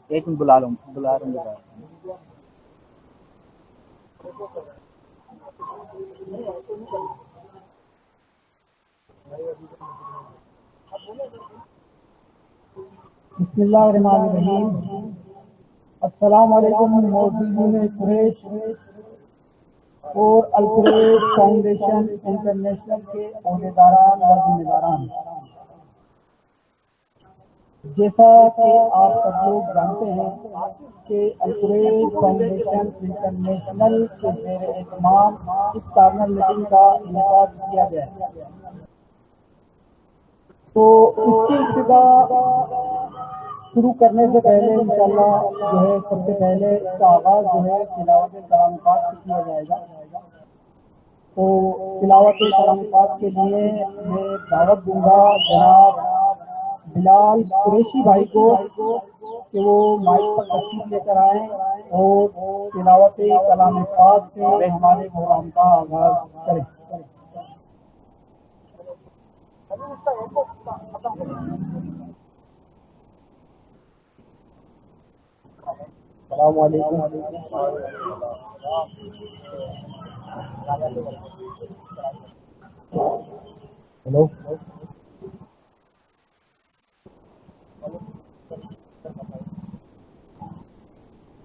ایک منٹ بلا رہا ہوں بسم اللہ الرحمن الرحیم۔ السلام علیکم موجودین قریش اور القریش فاؤنڈیشن انٹرنیشنل کے عہدیداران و ذمہ داران، جیسا کہ آپ سب لوگ جانتے ہیں کہ القریش فاؤنڈیشن انٹرنیشنل کے زیر اہتمام اس کارنر میٹنگ کا انعقاد کیا گیا ہے۔ تو اس کی ابتدا شروع کرنے سے پہلے انشاءاللہ جو ہے سب سے پہلے اس کا آغاز جو ہے تلاوت کلام پاک سے کیا جائے گا۔ تو تلاوت کلام پاک کے لیے میں دعوت دوں گا جناب بلال قریشی بھائی کو کہ وہ مائک پر تشریف لے کر آئیں اور تلاوت کلام پاک سے ہمارے پروگرام کا آغاز کریں۔ السلام علیکم۔ ہلو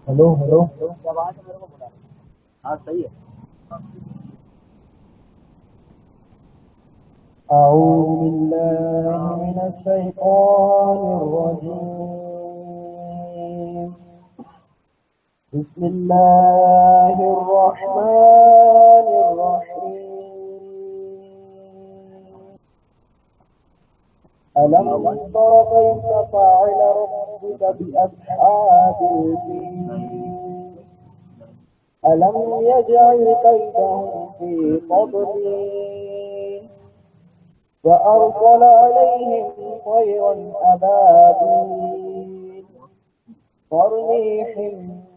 ہلو ہلو، ہاں صحیح ہے۔ اعوذ باللہ من الشیطان الرجیم، بسم اللہ الرحمن الرحیم۔ ألم تر كيف فعل ربك بأصحاب الفيل ألم يجعل كيدهم في تضليل وأرسل عليهم طيرا أبابيل ترميح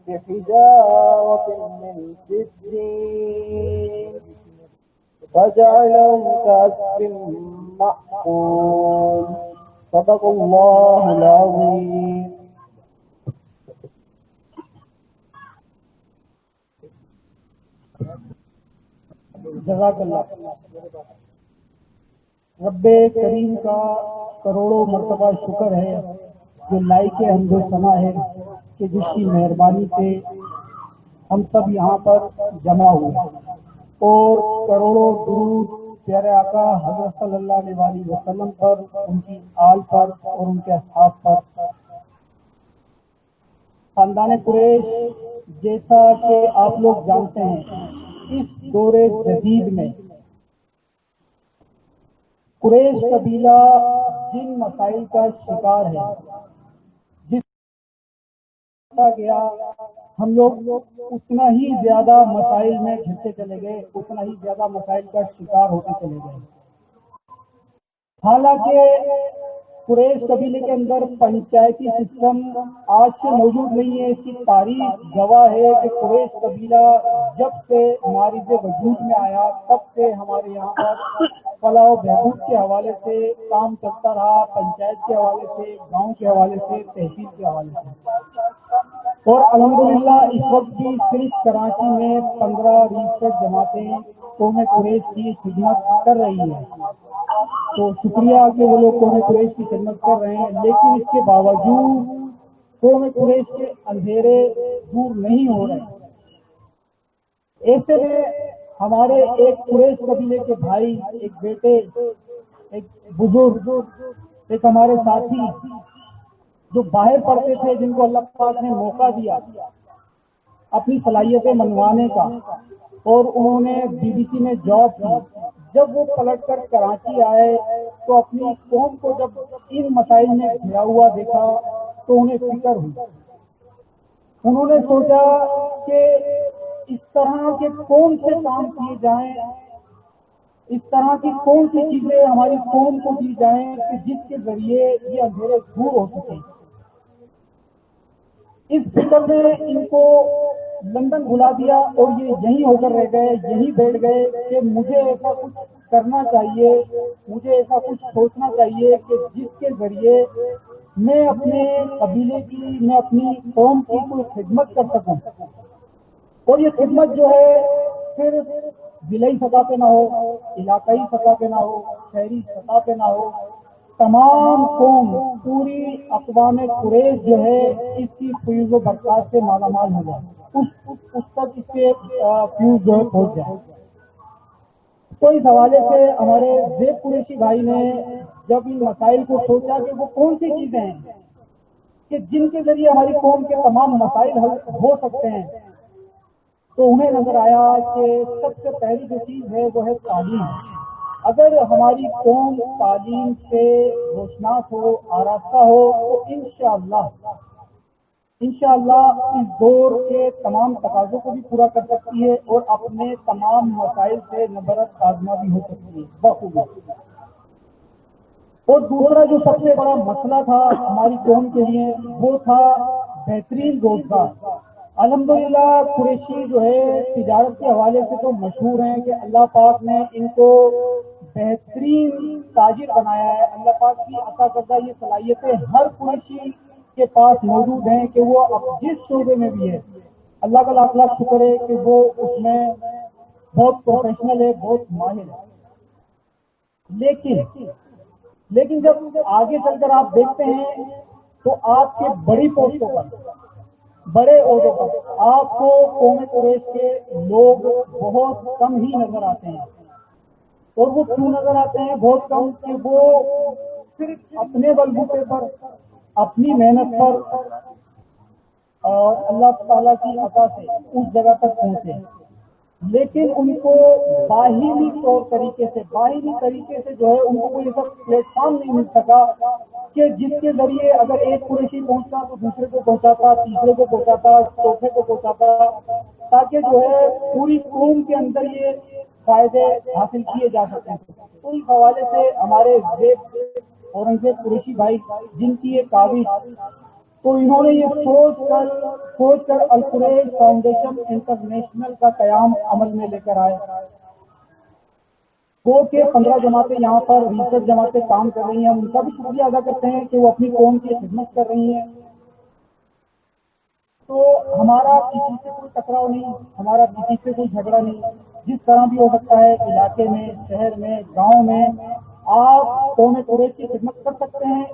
بحجارة من سجيل فجعلهم كعصف مأكول۔ صدق اللہ العظیم۔ جزاک اللہ۔ رب کریم کا کروڑوں مرتبہ شکر ہے جو لائق حمد و ثنا ہے کہ جس کی مہربانی سے ہم سب یہاں پر جمع ہوئے اور کروڑوں درود پیارے آقا حضرت صلی اللہ علیہ وسلم پر، ان کی آل پر اور ان کے اصحاب پر۔ خاندان قریش جیسا کہ آپ لوگ جانتے ہیں اس دور جدید میں قریش قبیلہ جن مسائل کا شکار ہے، جس گیا ہم لوگ اتنا ہی زیادہ مسائل میں گھستے چلے گئے، اتنا ہی زیادہ مسائل کا شکار ہوتے چلے گئے۔ حالانکہ قریش قبیلے کے اندر پنچایتی سسٹم آج سے موجود نہیں ہے، اس کی تاریخ گواہ ہے کہ قریش قبیلہ جب سے ہماری وجود میں آیا تب سے ہمارے یہاں پر فلاح و بہبود کے حوالے سے کام چلتا رہا، پنچایت کے حوالے سے، گاؤں کے حوالے سے، تحصیل کے حوالے سے۔ اور الحمدللہ اس وقت بھی صرف کراچی میں 15-20 جماعتیں قوم قریش کی خدمت کر رہی ہیں۔ تو شکریہ کہ وہ لوگ قوم قریش کی خدمت کر رہے ہیں، لیکن اس کے باوجود قوم قریش کے اندھیرے دور نہیں ہو رہے۔ ایسے میں ہمارے ایک قریش قبیلے کے بھائی، ایک بیٹے، ایک بزرگ، ایک ہمارے ساتھی جو باہر پڑھتے تھے، جن کو اللہ پاک نے موقع دیا اپنی صلاحیتیں منوانے کا اور انہوں نے بی بی سی میں جاب کی، جب وہ پلٹ کر کراچی آئے تو اپنی قوم کو جب ان مسائل میں گھرا ہوا دیکھا تو انہیں فکر ہوئی۔ انہوں نے سوچا کہ اس طرح کے کون سے کام کیے جائیں، اس طرح کی کون سی چیزیں ہماری قوم کو دی جائیں کہ جس کے ذریعے یہ اندھیرے دور ہو سکیں۔ اس فکر میں ان کو لندن بلا دیا اور یہ یہیں ہو کر رہ گئے، یہیں بیٹھ گئے کہ مجھے ایسا کچھ کرنا چاہیے، مجھے ایسا کچھ سوچنا چاہیے کہ جس کے ذریعے میں اپنے قبیلے کی، میں اپنی قوم کی کوئی خدمت کر سکوں، اور یہ خدمت جو ہے صرف ضلعی سطح پہ نہ ہو، علاقائی سطح پہ نہ ہو، شہری سطح پہ نہ ہو، تمام قوم، پوری اقوام قریش جو ہے اس کی فیوز و برکات سے مالا مال ہو جائے، اس تک اس کے فیوز جو ہے پہنچ جائے۔ تو اس حوالے سے ہمارے زیب قریشی بھائی نے جب ان مسائل کو سوچا کہ وہ کون سی چیزیں ہیں کہ جن کے ذریعے ہماری قوم کے تمام مسائل حل ہو سکتے ہیں، تو انہیں نظر آیا کہ سب سے پہلی جو چیز ہے وہ ہے تعلیم۔ اگر ہماری قوم تعلیم سے روشناس ہو، آراستہ ہو، تو انشاءاللہ اس دور کے تمام تقاضوں کو بھی پورا کر سکتی ہے اور اپنے تمام مسائل سے نبرد آزما بھی ہو سکتی ہے بخوبی۔ اور دوسرا جو سب سے بڑا مسئلہ تھا ہماری قوم کے لیے وہ تھا بہترین روزگار۔ الحمدللہ قریشی جو ہے تجارت کے حوالے سے تو مشہور ہیں کہ اللہ پاک نے ان کو بہترین تاجر بنایا ہے۔ اللہ پاک کی عطا کردہ یہ صلاحیتیں ہر قریشی کے پاس موجود ہیں کہ وہ اب جس شعبے میں بھی ہے، اللہ کا لاکھ لاکھ شکر ہے کہ وہ اس میں بہت پروفیشنل ہے، بہت ماہر ہے۔ لیکن جب آگے چل کر آپ دیکھتے ہیں تو آپ کے بڑی پوسٹوں پر، بڑے عہدوں پر آپ کو قوم قریش کے لوگ بہت کم ہی نظر آتے ہیں۔ اور وہ کیوں نظر آتے ہیں بہت کم؟ کہ وہ صرف اپنے بلبوتے پر، اپنی محنت پر اور اللہ تعالیٰ کی عطا سے اس جگہ تک پہنچے، لیکن ان کو باہمی طریقے سے جو ہے ان کو کوئی ایسا پلیٹ فارم نہیں مل سکا کہ جس کے ذریعے اگر ایک قریشی پہنچتا تو دوسرے کو پہنچاتا، تیسرے کو پہنچاتا، چوتھے کو پہنچاتا، تاکہ جو ہے پوری قوم کے اندر یہ فائدے حاصل کیے جا سکیں۔ تو اس حوالے سے ہمارے اورنگزیب قریشی بھائی جن کی یہ کاوش، تو انہوں نے یہ سوچ کر القریش فاؤنڈیشن انٹرنیشنل کا قیام عمل میں لے کر آئے۔ وہ کہ 15 جماعتیں یہاں پر ریسرچ جماعتیں کام کر رہی ہیں، ہم ان کا بھی شکریہ ادا کرتے ہیں کہ وہ اپنی قوم کی خدمت کر رہی ہیں۔ تو ہمارا کسی سے کوئی ٹکراؤ نہیں، ہمارا کسی سے کوئی جھگڑا نہیں، جس طرح بھی ہو سکتا ہے علاقے میں، شہر میں، گاؤں میں آپ قوم قریش کی خدمت کر سکتے ہیں۔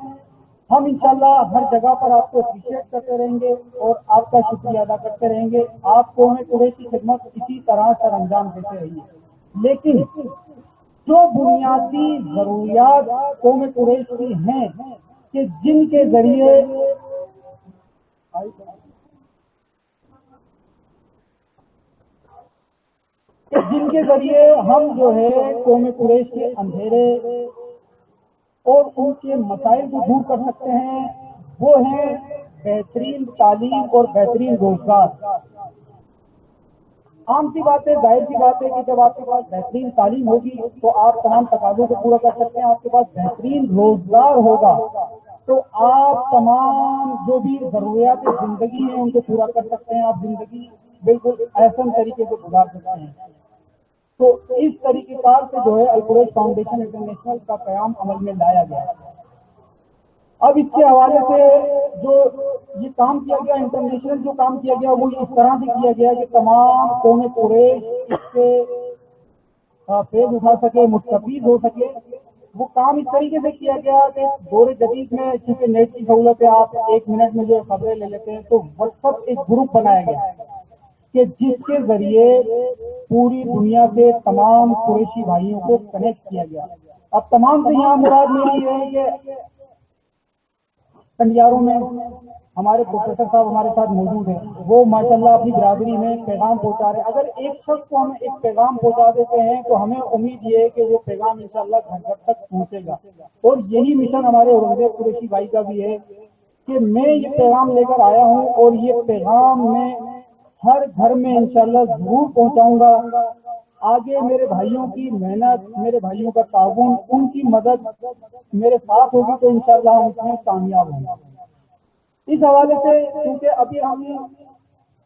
ہم انشاءاللہ ہر جگہ پر آپ کو اپریشیٹ کرتے رہیں گے اور آپ کا شکریہ ادا کرتے رہیں گے۔ آپ قوم قریش کی خدمت اسی طرح سر انجام دیتے رہیے، لیکن جو بنیادی ضروریات قوم قریش کی ہیں کہ جن کے ذریعے ہم جو ہے قوم قریش کے اندھیرے اور ان کے مسائل کو دور کر سکتے ہیں، وہ ہیں بہترین تعلیم اور بہترین روزگار۔ عام سی بات ہے، ظاہر سی بات ہے کہ جب آپ کے پاس بہترین تعلیم ہوگی تو آپ تمام تقاضوں کو پورا کر سکتے ہیں، آپ کے پاس بہترین روزگار ہوگا تو آپ تمام جو بھی ضروریات زندگی ہیں ان کو پورا کر سکتے ہیں، آپ زندگی بالکل احسن طریقے سے گزار سکتے ہیں۔ تو اس طریقے کار سے جو ہے القریش فاؤنڈیشن انٹرنیشنل کا قیام عمل میں لایا گیا۔ اب اس کے حوالے سے جو یہ کام کیا گیا، انٹرنیشنل جو کام کیا گیا وہ اس طرح سے کیا گیا کہ تمام قوم قریش اس سے فیض اٹھا سکے، مستفید ہو سکے۔ وہ کام اس طریقے سے کیا گیا کہ دور جدید میں چونکہ نیٹ کی سہولت ہے، آپ 1 منٹ میں جو خبریں لے لیتے ہیں، تو واٹس ایپ ایک گروپ بنایا گیا کہ جس کے ذریعے پوری دنیا سے تمام قریشی بھائیوں کو کنیکٹ کیا گیا۔ اب تمام سے یہاں مراد میری یہ ہے کہ کنڈیاروں میں ہمارے پروفیسر صاحب ہمارے ساتھ موجود ہیں، وہ ماشاءاللہ اپنی برادری میں پیغام پہنچا رہے ہیں۔ اگر ایک شخص کو ہم ایک پیغام پہنچا دیتے ہیں تو ہمیں امید یہ ہے کہ وہ پیغام انشاءاللہ گھر گھر تک پہنچے گا، اور یہی مشن ہمارے اورنگزیب قریشی بھائی کا بھی ہے کہ میں یہ پیغام لے کر آیا ہوں اور یہ پیغام میں ہر گھر میں انشاءاللہ ضرور پہنچاؤں گا۔ آگے میرے بھائیوں کی محنت، میرے بھائیوں کا تعاون، ان کی مدد میرے ساتھ ہوگی تو انشاءاللہ ہم اس میں کامیاب ہوں گے۔ اس حوالے سے کیونکہ ابھی ہم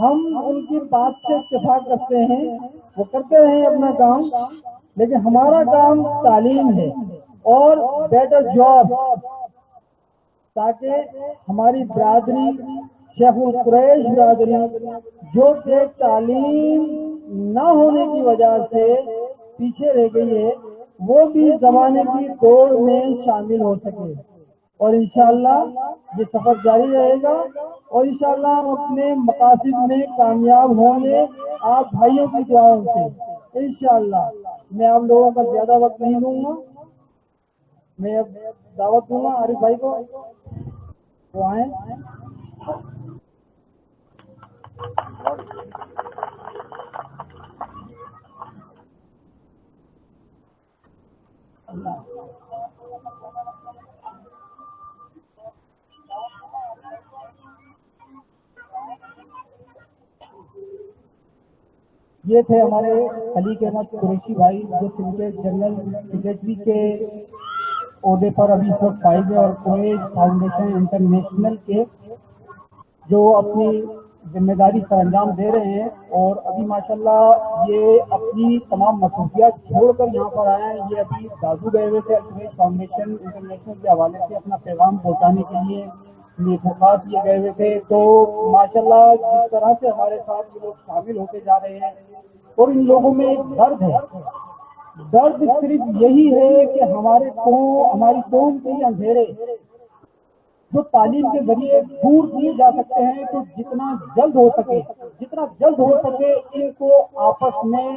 ہم ان کی بات سے اتفاق کرتے ہیں، وہ کرتے رہے اپنا کام، لیکن ہمارا کام تعلیم ہے اور بیٹر جاب، تاکہ ہماری برادری شیخ القریش برادری جو کہ تعلیم نہ ہونے کی وجہ سے پیچھے رہ گئی ہے، وہ بھی زمانے کی دوڑ میں شامل ہو سکے، اور انشاءاللہ یہ سفر جاری رہے گا، اور انشاءاللہ ہم اپنے مقاصد میں کامیاب ہوں گے آپ بھائیوں کی دعاؤں سے انشاءاللہ۔ میں آپ لوگوں کا زیادہ وقت نہیں دوں گا، میں اب دعوت دوں گا عارف بھائی کو، وہ آئیں۔ یہ تھے ہمارے خلیق احمد قریشی بھائی، جو سندھ جنرل سیکرٹری کے عہدے پر ابھی اس وقت فائز ہے، اور قریش فاؤنڈیشن انٹرنیشنل کے جو اپنی ذمہ داری سر انجام دے رہے ہیں، اور ابھی ماشاءاللہ یہ اپنی تمام مصروفیات چھوڑ کر یہاں پر آئے ہیں۔ یہ ابھی دادو گئے ہوئے تھے قریش فاؤنڈیشن انٹرنیشنل کے حوالے سے اپنا پیغام پہنچانے کے لیے، خاص یہ گئے ہوئے تھے، تو ماشاءاللہ جس طرح سے ہمارے ساتھ یہ لوگ شامل ہوتے جا رہے ہیں، اور ان لوگوں میں ایک درد ہے، درد صرف یہی ہے کہ ہماری قوم کے یہ اندھیرے جو تعلیم کے ذریعے دور کیے جا سکتے ہیں، تو جتنا جلد ہو سکے ان کو آپس میں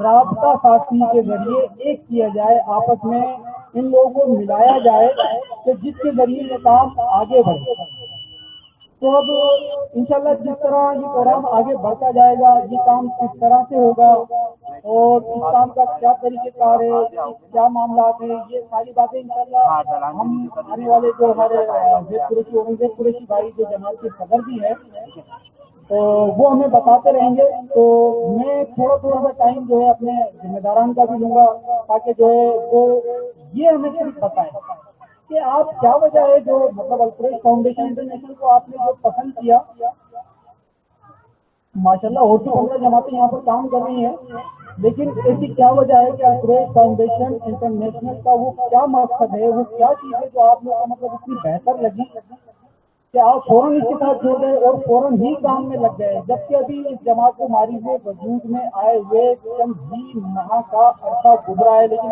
رابطہ سازی کے ذریعے ایک کیا جائے، آپس میں ان لوگوں کو ملایا جائے کہ جس کے ذریعے یہ کام آگے بڑھے۔ تو اب انشاءاللہ جس طرح یہ پروگرام آگے بڑھتا جائے گا، یہ کام کس طرح سے ہوگا اور اس کام کا کیا طریقہ کار ہے، کیا معاملات ہیں، یہ ساری باتیں انشاءاللہ ہم آنے والے جو ہمارے زید قریشی بھائی جو جماعت کے صدر بھی ہیں، تو وہ ہمیں بتاتے رہیں گے۔ تو میں تھوڑا سا ٹائم جو ہے اپنے ذمہ داران کا بھی لوں گا، تاکہ جو ہے وہ یہ ہمیں صرف بتائیں کہ آپ کیا وجہ ہے جو مطلب القریش فاؤنڈیشن انٹرنیشنل کو آپ نے جو پسند کیا۔ ماشاءاللہ اور بھی 15 جماعتیں یہاں پر کام کر رہی ہیں، لیکن ایسی کیا وجہ ہے کہ القریش فاؤنڈیشن انٹرنیشنل کا وہ کیا مقصد ہے، وہ کیا چیز ہے جو آپ لوگوں کو مطلب اتنی بہتر لگی کہ آپ فوراً اس کے ساتھ جڑ گئے اور فوراً ہی کام میں لگ گئے، جبکہ ابھی اس جماعت کو معرض وجود میں آئے ہوئے چند ہی ماہ کا عرصہ گزرا ہے، لیکن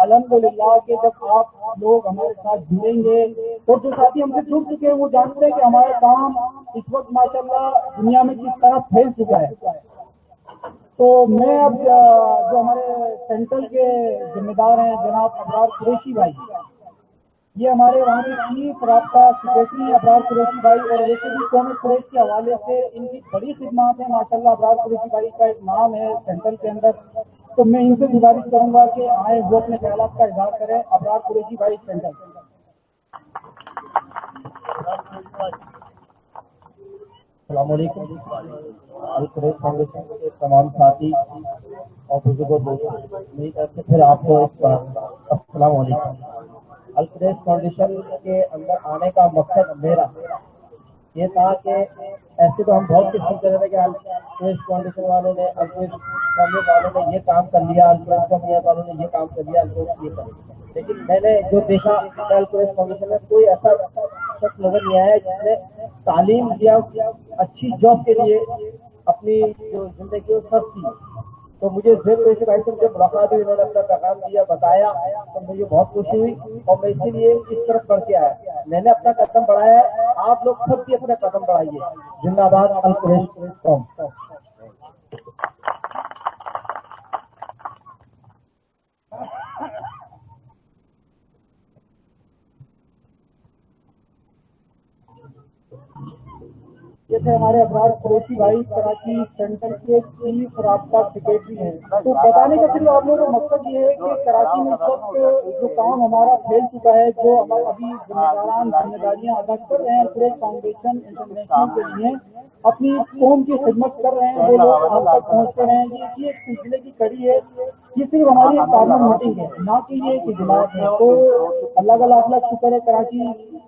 الحمدللہ کہ جب آپ لوگ ہمارے ساتھ جڑیں گے، اور جو ساتھی ہم سے جڑ چکے ہیں وہ جانتے ہیں کہ ہمارا کام اس وقت ماشاءاللہ دنیا میں کس طرح پھیل چکا ہے۔ تو میں اب جو ہمارے سینٹرل کے ذمہ دار ہیں جناب ابرار قریشی بھائی، یہ ہمارے وہاں کے چیف رابطہ سیکرٹری ہیں ابرار قریشی بھائی، اور ویسے بھی قوم قریش کے حوالے سے ان کی بڑی خدمات ہیں ماشاءاللہ۔ ابرار قریشی بھائی کا ایک نام ہے سینٹرل کے اندر، تو میں ان سے گزارش کروں گا کہ آئے وہ اپنے خیالات کا اظہار کریں۔ ابرار قریشی بھائی سینٹرل۔ السلام علیکم۔ القریش فاؤنڈیشن کے تمام ساتھی اور بزرگوں دوستوں، پھر آپ کو السلام علیکم۔ القریش فاؤنڈیشن کے اندر آنے کا مقصد میرا یہ تھا کہ ایسے تو ہم بہت کچھ سنتے رہے کہ القریش فاؤنڈیشن والوں نے، القریش فاؤنڈیشن والوں نے یہ کام کر لیا، القریش فاؤنڈیشن والوں نے یہ کام کر لیا، القریش یہ کر لیا، لیکن میں نے جو دیکھا القریش فاؤنڈیشن میں کوئی ایسا شخص نظر نہیں آیا جس نے تعلیم دیا، اچھی جاب کے لیے اپنی جو زندگی وہ سب کی۔ تو مجھے زید قریشی بھائی سے جب ملاقات ہوئی، انہوں نے اپنا پیغام دیا، بتایا، تو مجھے بہت خوشی ہوئی، اور میں اسی لیے اس طرف بڑھ کے آیا۔ میں نے اپنا قدم بڑھایا ہے، آپ لوگ سب بھی اپنا قدم بڑھائیے۔ زندہ باد القریش قوم۔ یہ تھے ہمارے ابرار قریشی بھائی، کراچی سینٹر کے چیف رابطہ سیکرٹری ہیں۔ تو بتانے کا صرف آپ لوگوں کا مقصد یہ ہے کہ کراچی میں اس وقت جو کام ہمارا پھیل چکا ہے، جو ہمارے ابھی ذمہ داریاں ادا کر رہے ہیں القریش فاؤنڈیشن انٹرنیشنل کے لیے، اپنی قوم کی خدمت کر رہے ہیں، وہ لوگ آپ تک پہنچتے رہے ہیں۔ یہ ایک سلسلے کی کڑی ہے، یہ صرف ہماری ایک کارنر میٹنگ ہے، نہ کہ یہ ایک اجلاس ہے۔ تو اللہ کا لاکھ لاکھ شکر ہے، کراچی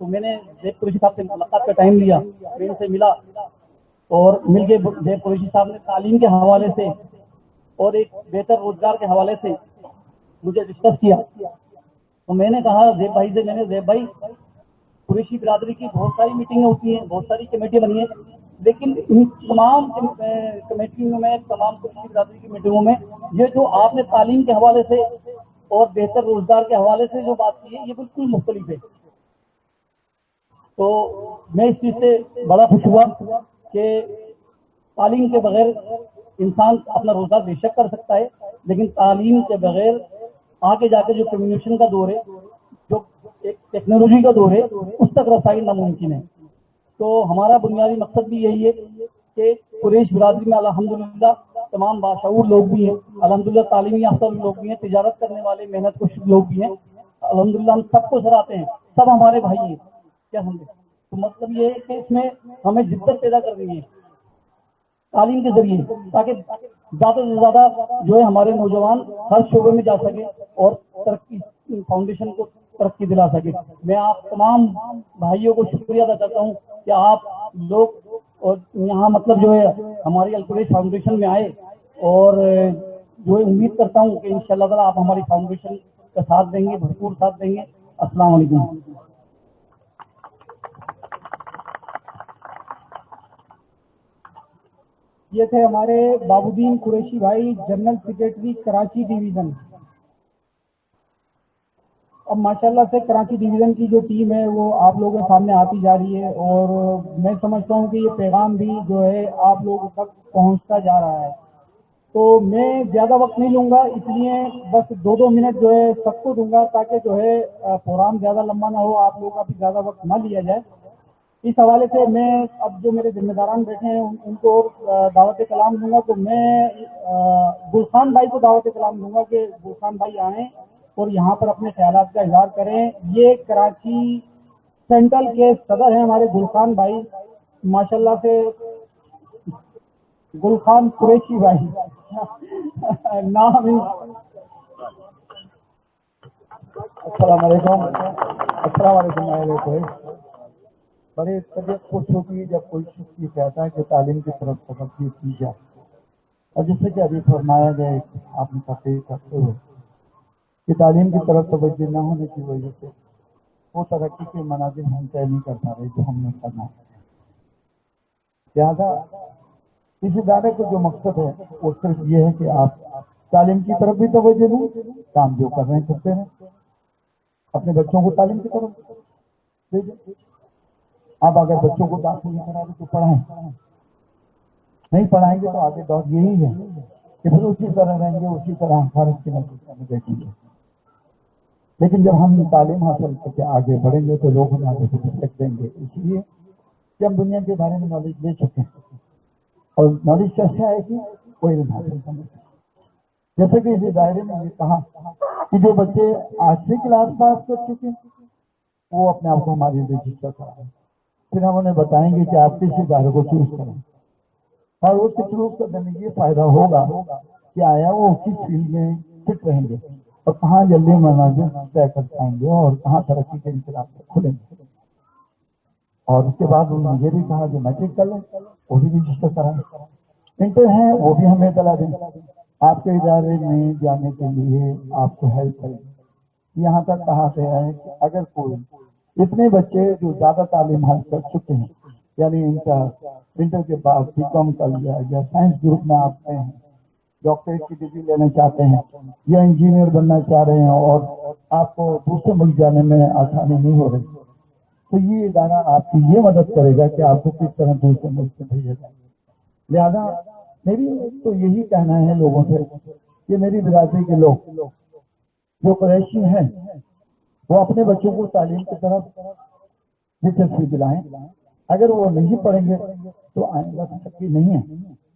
تو میں نے زیب قریشی صاحب سے ملاقات کا ٹائم لیا، میں ان سے ملا اور مل کے زیب قریشی صاحب نے تعلیم کے حوالے سے اور ایک بہتر روزگار کے حوالے سے مجھے ڈسکس کیا. تو میں نے کہا زیب بھائی سے، میں نے زیب بھائی قریشی برادری کی بہت ساری میٹنگیں ہوتی ہیں، بہت ساری کمیٹیاں بنی ہیں، لیکن ان تمام کمیٹیوں میں، تمام قریشی برادری کی میٹنگوں میں یہ جو آپ نے تعلیم کے حوالے سے اور بہتر روزگار کے حوالے سے جو بات کی ہے یہ بالکل مختلف ہے. تو میں اس چیز سے بڑا خوش ہوا کہ تعلیم کے بغیر انسان اپنا روزگار بے شک کر سکتا ہے، لیکن تعلیم کے بغیر آگے جا کے جو کمیونیکیشن کا دور ہے، جو ایک ٹیکنالوجی کا دور ہے، اس تک رسائی ناممکن ہے. تو ہمارا بنیادی مقصد بھی یہی ہے کہ قریش برادری میں الحمدللہ تمام باشعور لوگ بھی ہیں، الحمدللہ تعلیمی یافتہ لوگ بھی ہیں، تجارت کرنے والے محنت کش لوگ بھی ہیں، الحمدللہ ہم سب کو سراہتے ہیں، سب ہمارے بھائی ہیں. کیا سمجھے؟ تو مطلب یہ ہے کہ اس میں ہمیں جدت پیدا کرنی ہے تعلیم کے ذریعے، تاکہ زیادہ سے زیادہ جو ہے ہمارے نوجوان ہر شعبے میں جا سکے اور ترقی فاؤنڈیشن کو ترقی دلا سکے. میں آپ تمام بھائیوں کو شکریہ ادا کرتا ہوں کہ آپ لوگ اور یہاں مطلب جو ہے ہماری القریش فاؤنڈیشن میں آئے، اور جو ہے امید کرتا ہوں کہ انشاءاللہ تعالیٰ آپ ہماری فاؤنڈیشن کا ساتھ دیں گے، بھرپور ساتھ دیں گے. السلام علیکم. یہ تھے ہمارے بابودین قریشی بھائی، جنرل سیکریٹری کراچی ڈویژن. اب ماشاءاللہ سے کراچی ڈویژن کی جو ٹیم ہے وہ آپ لوگوں کے سامنے آتی جا رہی ہے، اور میں سمجھتا ہوں کہ یہ پیغام بھی جو ہے آپ لوگوں تک پہنچتا جا رہا ہے. تو میں زیادہ وقت نہیں لوں گا، اس لیے بس 2 منٹ جو ہے سب کو دوں گا، تاکہ جو ہے پروگرام زیادہ لمبا نہ ہو، آپ لوگوں کا بھی زیادہ وقت نہ لیا جائے. اس حوالے سے میں اب جو میرے ذمہ داران بیٹھے ہیں ان کو دعوت کلام دوں گا. تو میں گلخان بھائی کو دعوت کلام دوں گا کہ گلخان بھائی آئیں اور یہاں پر اپنے خیالات کا اظہار کریں. یہ کراچی سینٹرل کے صدر ہیں ہمارے گلخان بھائی، ماشاءاللہ سے گلخان قریشی بھائی نام. السلام علیکم. السلام علیکم. بڑی طبیعت خوش ہوتی ہے جب کوئی شخص یہ کہتا ہے کہ تعلیم کی طرف توجہ کی جائے، اور جیسے کہ ابھی فرمایا گیا آپ نے تقریر کرتے ہوئے کہ تعلیم کی طرف توجہ نہ ہونے کی وجہ سے وہ ترقی کے مناظر ہم طے نہیں کر پا رہے جو ہم نے کرنا ہے. لہٰذا اس ادارے کا جو مقصد ہے وہ صرف یہ ہے کہ آپ تعلیم کی طرف بھی توجہ دیں، کام جو کر رہے ہیں کرتے رہیں، اپنے بچوں کو تعلیم کی طرف بھیجیں. آپ اگر بچوں کو داخل نہیں کرا رہے تو پڑھائیں، نہیں پڑھائیں گے تو آگے دور یہی ہے کہ پھر اسی طرح رہیں گے، اسی طرح خارج کے نتیجے میں دیکھیں گے. لیکن جب ہم تعلیم حاصل کر کے آگے بڑھیں گے تو لوگ ہمیں آگے پھر دیں گے، اس لیے کہ ہم دنیا کے بارے میں نالج لے چکے ہیں. اور نالج کیسے آئے گی؟ کوئی علم حاصل کرنے سے. جیسے کہ اس دائرے میں یہ کہا کہ جو بچے 8ویں کلاس پاس کر چکے وہ اپنے آپ کو ہماری رجسٹر کرائیں، پھر ہم انہیں بتائیں گے کہ آپ کس ادارے کو چوز کریں، اور اس کو چوز کرنے میں یہ فائدہ ہوگا کہ آیا وہ کس فیلڈ میں فٹ رہیں گے اور کہاں جلدی مناظر طے کر پائیں گے اور کہاں ترقی کے انقلاب سے کھلیں گے. اور اس کے بعد انہوں نے یہ بھی کہا کہ میٹرک کر لیں، وہ بھی رجسٹر کرائیں، انٹر ہیں وہ بھی ہمیں اطلاع دیں، آپ کے ادارے میں جانے کے لیے آپ کو ہیلپ کریں. یہاں تک کہا گیا ہے کہ اگر کوئی اتنے بچے جو زیادہ تعلیم حاصل کر چکے ہیں، یعنی انٹر کے بعد B.Com کر لیا یا سائنس گروپ میں آپ ہیں، ڈاکٹریٹ کی ڈگری لینا چاہتے ہیں یا انجینئر بننا چاہ رہے ہیں اور آپ کو دوسرے ملک جانے میں آسانی نہیں ہو رہی، تو یہ ادارہ آپ کی یہ مدد کرے گا کہ آپ کو کس طرح دوسرے ملک میں بھیجا جائے. لہٰذا میری تو یہی کہنا ہے لوگوں سے کہ میری برادری کے لوگ جو قریشی ہیں وہ اپنے بچوں کو تعلیم کی طرف دلچسپی دلائیں. اگر وہ نہیں پڑھیں گے تو آئندہ ترقی نہیں ہے،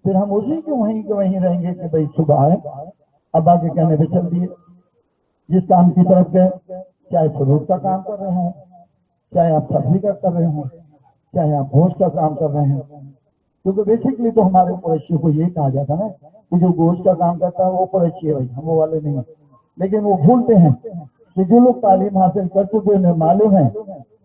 پھر ہم اسی کے وہیں رہیں گے کہ بھائی صبح آئے ابا کے کہنے پہ چل دیے، جس کام کی طرف گئے، چاہے فروٹ کا کام کر رہے ہوں، چاہے آپ سبزی کا کر رہے ہوں، چاہے آپ گوشت کا کام کر رہے ہیں. کیونکہ بیسکلی تو ہمارے قریشیوں کو یہ کہا جاتا ہے کہ جو گوشت کا کام کرتا ہے وہ قریشی ہے، ہم وہ والے نہیں ہیں. لیکن وہ بھولتے ہیں کہ جو لوگ تعلیم حاصل کر چکے انہیں معلوم ہے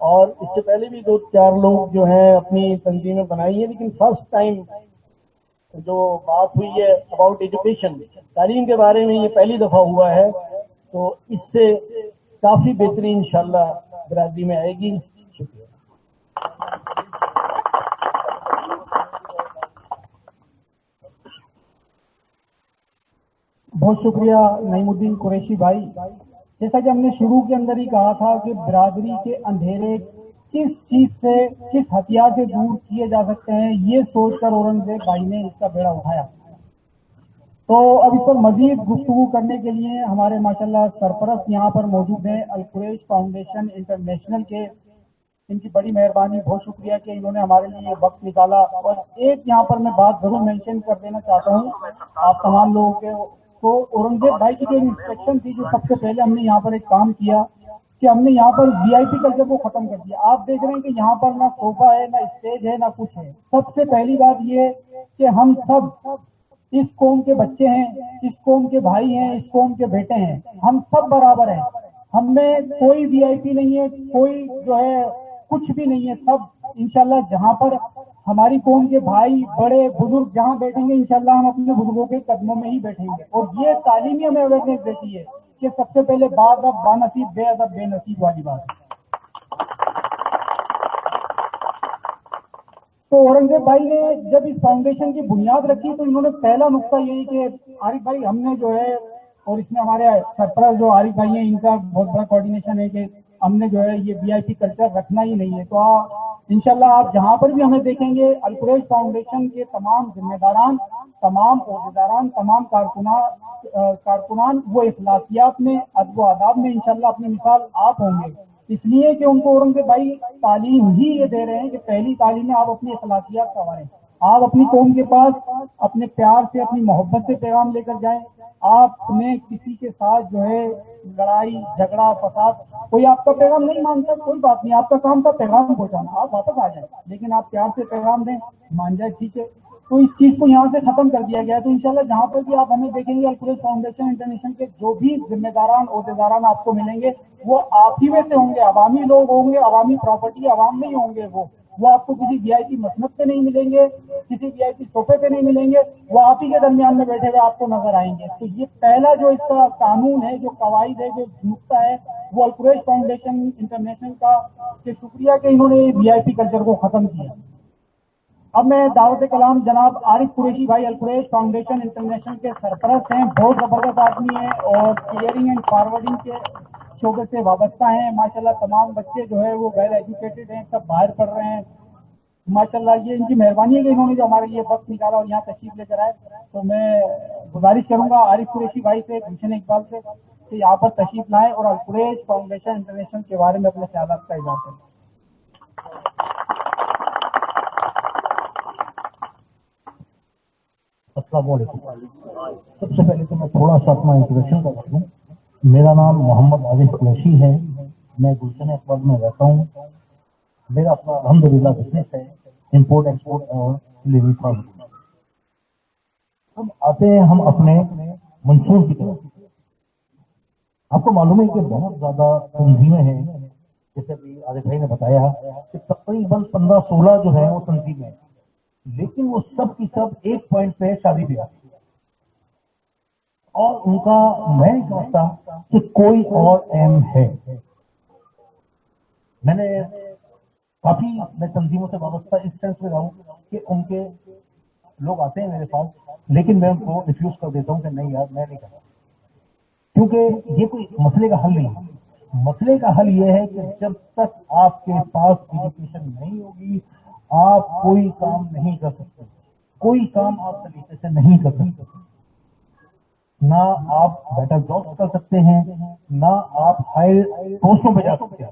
اور اس سے پہلے بھی 2-4 لوگ جو ہیں اپنی تنظیمیں بنائی ہیں، لیکن فرسٹ ٹائم جو بات ہوئی ہے اباؤٹ ایجوکیشن، تعلیم کے بارے میں، یہ پہلی دفعہ ہوا ہے، تو اس سے کافی بہتری انشاءاللہ برادری میں آئے گی. شکریہ. بہت شکریہ نعیم الدین قریشی بھائی. جیسا کہ ہم نے شروع کے اندر ہی کہا تھا کہ برادری کے اندھیرے کس چیز سے، کس ہتھیار سے دور کیے جا سکتے ہیں، یہ سوچ کر اورنگزیب بھائی نے اس کا بیڑا اٹھایا. تو اب اس پر مزید گفتگو کرنے کے لیے ہمارے ماشاءاللہ سرپرست یہاں پر موجود ہیں القریش فاؤنڈیشن انٹرنیشنل کے. ان کی بڑی مہربانی، بہت شکریہ کہ انہوں نے ہمارے لیے وقت نکالا. اور ایک یہاں پر میں بات ضرور مینشن کر دینا چاہتا ہوں آپ تمام لوگوں کے. تو اورنگزیب بھائی کی جو انسٹرکشن تھی، جو سب سے پہلے ہم نے یہاں پر ایک کام کیا کہ ہم نے یہاں پر وی آئی پی کلچر کو ختم کر دیا. آپ دیکھ رہے ہیں کہ یہاں پر نہ صوفہ ہے، نہ اسٹیج ہے، نہ کچھ ہے. سب سے پہلی بات یہ کہ ہم سب اس قوم کے بچے ہیں، اس قوم کے بھائی ہیں، اس قوم کے بیٹے ہیں. ہم سب برابر ہیں. ہم میں کوئی وی آئی پی نہیں ہے، کوئی جو ہے کچھ بھی نہیں ہے. سب انشاءاللہ جہاں پر ہماری قوم کے بھائی بڑے بزرگ جہاں بیٹھیں گے، انشاءاللہ ہم اپنے بزرگوں کے قدموں میں ہی بیٹھیں گے. اور یہ تعلیمی ہمیں اویئرنیس دیتی ہے کہ سب سے پہلے باادب بانصیب، بے ادب بے نصیب والی بات ہے. تو اورنگزیب بھائی نے جب اس فاؤنڈیشن کی بنیاد رکھی تو انہوں نے پہلا نقطہ یہی کہ عارف بھائی ہم نے جو ہے، اور اس میں ہمارے سرپرست جو عارف بھائی ہیں ان کا بہت بڑا کوآرڈینیشن ہے کہ ہم نے جو ہے یہ وی آئی پی کلچر رکھنا ہی نہیں ہے. تو انشاءاللہ آپ جہاں پر بھی ہمیں دیکھیں گے القریش فاؤنڈیشن کے تمام ذمہ داران، تمام عہدیداران، تمام کارکنان وہ اخلاقیات میں، ادب و آداب میں انشاءاللہ اپنی مثال آپ ہوں گے. اس لیے کہ ان کو اورنگزیب بھائی تعلیم ہی یہ دے رہے ہیں کہ پہلی تعلیم میں آپ اپنی اخلاقیات سنواریں. آپ اپنی قوم کے پاس اپنے پیار سے، اپنی محبت سے پیغام لے کر جائیں. آپ نے کسی کے ساتھ جو ہے لڑائی جھگڑا فساد، کوئی آپ کا پیغام نہیں مانتا، کوئی بات نہیں، آپ کا کام تھا پیغام پہنچانا، آپ واپس آ جائیں. لیکن آپ پیار سے پیغام دیں، مان جائے ٹھیک ہے. تو اس چیز کو یہاں سے ختم کر دیا گیا ہے. تو انشاءاللہ جہاں پر بھی آپ ہمیں دیکھیں گے القریش فاؤنڈیشن انٹرنیشنل کے جو بھی ذمہ داران عہدیداران آپ کو ملیں گے وہ آپ ہی میں سے ہوں گے، عوامی لوگ ہوں گے، عوامی پراپرٹی عوام میں ہی ہوں گے. وہ آپ کو کسی وی آئی پی مسند پہ نہیں ملیں گے، کسی وی آئی پی صوفے پہ نہیں ملیں گے. وہ آپ ہی کے درمیان میں بیٹھے ہوئے آپ کو نظر آئیں گے. تو یہ پہلا جو اس کا قانون ہے، جو قواعد ہے، جو نقطہ ہے، وہ القریش فاؤنڈیشن انٹرنیشنل کا کہ شکریہ کہ انہوں نے وی آئی پی کلچر کو ختم کیا. اب میں دعوت کلام جناب عارف قریشی بھائی القریش فاؤنڈیشن انٹرنیشنل کے سرپرست ہیں، بہت زبردست آدمی ہیں اور کلیئرنگ اینڈ فارورڈنگ کے شعبے سے وابستہ ہیں. ماشاءاللہ تمام بچے جو ہے وہ ویل ایجوکیٹڈ ہیں، سب باہر پڑھ رہے ہیں. ماشاءاللہ یہ ان کی مہربانی ہے کہ انہوں نے جو ہمارے لیے وقت نکالا اور یہاں تشریف لے کر آئے. تو میں گزارش کروں گا عارف قریشی بھائی سے، گلشن اقبال سے کہ یہاں پر تشریف لائیں اور القریش فاؤنڈیشن انٹرنیشنل کے بارے میں اپنے خیالات کا اظہار کریں. السلام علیکم. سب سے پہلے تو میں تھوڑا سا اپنا انٹروڈکشن کر دوں. میرا نام محمد عارف قریشی ہے، میں گلشن اقبال میں رہتا ہوں. میرا اپنا الحمدللہ بزنس ہے، امپورٹ ایکسپورٹ اور ڈلیوری ٹرانسپورٹ. اب آتے ہیں ہم اپنے منصور کی طرف. آپ کو معلوم ہے کہ بہت زیادہ تنظیمیں ہیں، جیسے ابھی عارف بھائی نے بتایا کہ تقریباً 15-16 جو ہیں وہ تنظیمیں ہیں، لیکن وہ سب کی سب ایک پوائنٹ پہ شادی بیاہ، اور ان کا میں نہیں سمجھتا کہ کوئی اور ایم ہے. میں نے کافی میں تنظیموں سے وابستہ اس سینس میں رہا ہوں کہ ان کے لوگ آتے ہیں میرے پاس، لیکن میں ان کو ریفیوز کر دیتا ہوں کہ نہیں یار میں نہیں کرتا، کیونکہ یہ کوئی مسئلے کا حل نہیں ہے. مسئلے کا حل یہ ہے کہ جب تک آپ کے پاس ایجوکیشن نہیں ہوگی آپ کوئی کام نہیں کر سکتے، کوئی کام آپ طریقے سے نہیں کر سکتے. نہ آپ بیٹر جاب کر سکتے ہیں، نہ آپ ہائی پوسٹوں پہ جا سکتے ہیں.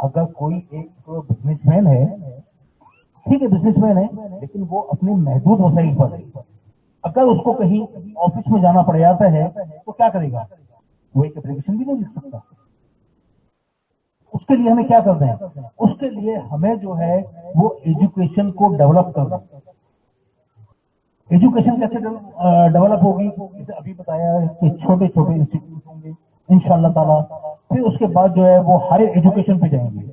اگر کوئی ایک بزنس مین ہے، ٹھیک ہے بزنس مین ہے، لیکن وہ اپنے محدود وسائل پر ہے. اگر اس کو کہیں آفس میں جانا پڑ جاتا ہے تو کیا کرے گا؟ وہ ایک اپلیکیشن بھی نہیں لکھ سکتا. اس کے لیے ہمیں کیا کرنا ہے؟ اس کے لیے ہمیں جو ہے وہ ایجوکیشن کو ڈیولپ کرنا. ایجوکیشن کیسے ڈیولپ ہوگی؟ جیسے ابھی بتایا ہے کہ چھوٹے چھوٹے انسٹیٹیوٹ ہوں گے انشاءاللہ تعالیٰ، پھر اس کے بعد جو ہے وہ ہائر ایجوکیشن پہ جائیں گے.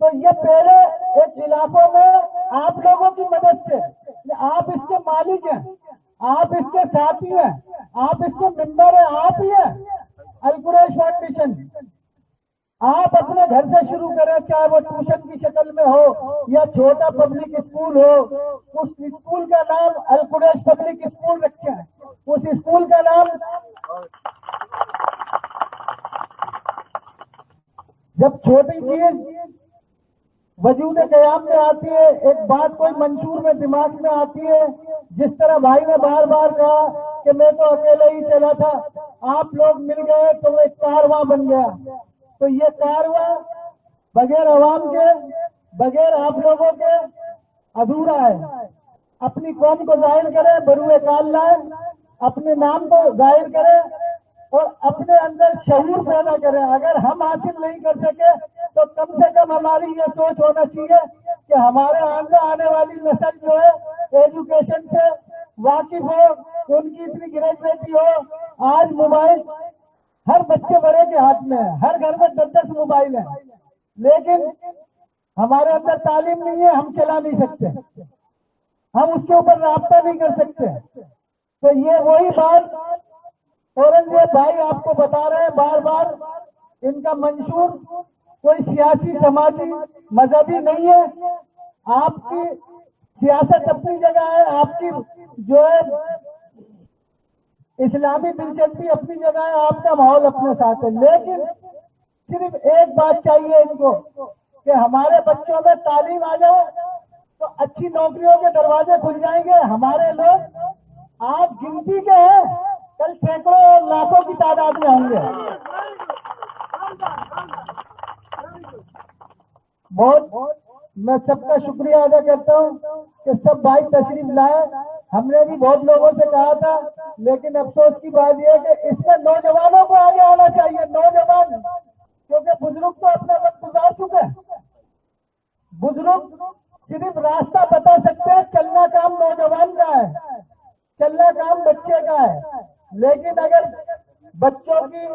تو یہ پہلے ایک علاقوں میں آپ لوگوں کی مدد سے، آپ اس کے مالک ہیں، آپ اس کے ساتھی ہیں، آپ اس کے ممبر ہیں، آپ ہی ہیں القریش فاؤنڈیشن۔ آپ اپنے گھر سے شروع کریں، چاہے وہ ٹیوشن کی شکل میں ہو یا چھوٹا پبلک اسکول ہو۔ اس اسکول کا نام القریش پبلک اسکول رکھیں، اس اسکول کا نام جب چھوٹی چیز وجود قیام میں آتی ہے، ایک بات کوئی منشور میں دماغ میں آتی ہے، جس طرح بھائی نے بار بار کہا کہ میں تو اکیلے ہی چلا تھا، آپ لوگ مل گئے تو وہ ایک کارواں بن گیا۔ تو یہ کارواں بغیر عوام کے، بغیر آپ لوگوں کے ادھورا ہے۔ اپنی قوم کو ظاہر کریں، بروئے کال لائیں، اپنے نام کو ظاہر کریں اور اپنے اندر شعور پیدا کریں۔ اگر ہم حاصل نہیں کر سکے تو کم سے کم ہماری یہ سوچ ہونا چاہیے کہ ہمارے آنے والی نسل جو ہے ایجوکیشن سے واقف ہو، ان کی اتنی گریجویٹی ہو۔ آج موبائل ہر بچے بڑے کے ہاتھ میں ہے، ہر گھر میں 10 موبائل ہیں، لیکن ہمارے اندر تعلیم نہیں ہے، ہم چلا نہیں سکتے، ہم اس کے اوپر رابطہ نہیں کر سکتے۔ تو یہ وہی بات اورنگزیب بھائی آپ کو بتا رہے ہیں بار بار، ان کا منشور کوئی سیاسی، سماجی، مذہبی نہیں ہے۔ آپ کی سیاست اپنی جگہ ہے، آپ کی جو ہے اسلامی دلچسپی اپنی جگہ ہے، آپ کا ماحول اپنے ساتھ ہے، لیکن صرف ایک بات چاہیے ان کو کہ ہمارے بچوں میں تعلیم آ جائے تو اچھی نوکریوں کے دروازے کھل جائیں گے۔ ہمارے لوگ آج گنتی کے ہیں، کل سینکڑوں اور لاکھوں کی تعداد میں ہوں گے۔ بہت میں سب کا شکریہ ادا کرتا ہوں کہ سب بھائی تشریف لائے۔ ہم نے بھی بہت لوگوں سے کہا تھا، لیکن افسوس کی بات یہ ہے کہ اس میں نوجوانوں کو آگے آنا چاہیے، نوجوان، کیونکہ بزرگ تو اپنا وقت گزار چکے ہیں۔ بزرگ صرف راستہ بتا سکتے ہیں، چلنا کام نوجوان کا ہے، چلنا کام بچے کا ہے۔ لیکن اگر بچوں کی